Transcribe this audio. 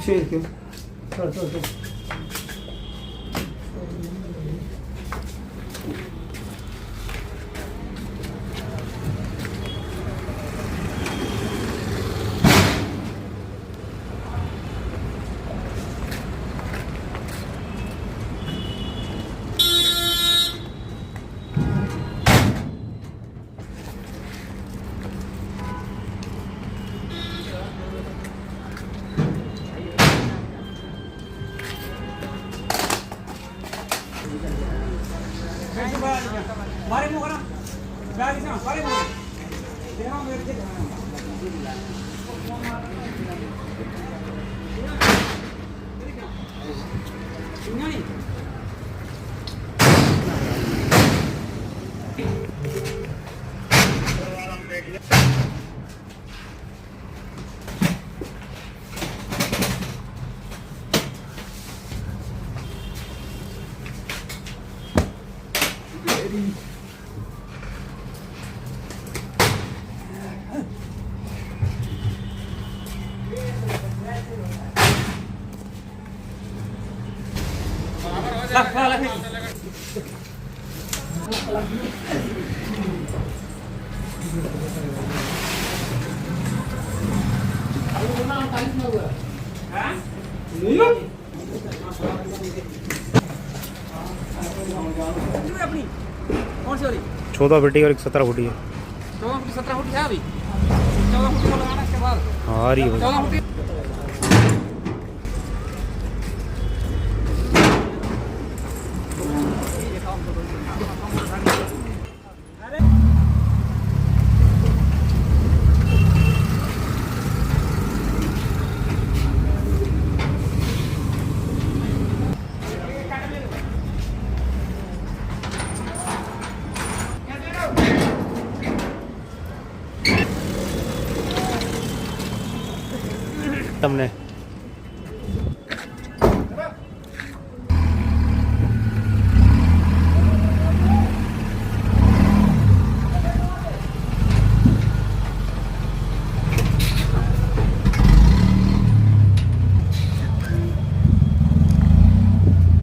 ਪਿੱਛੇ ਦੇਖਿਓ। चल चल चल मारे मुंह करा गाड़ी से मारे मुंह देखो मेरे से नहीं अपनी कौन सी वाली 14 फुटी और एक 17 फुटी है। 14 फुट 17 फुट है अभी 14 फुट को लगाना इसके बाद हाँ आ रही है 14 फुट तुमने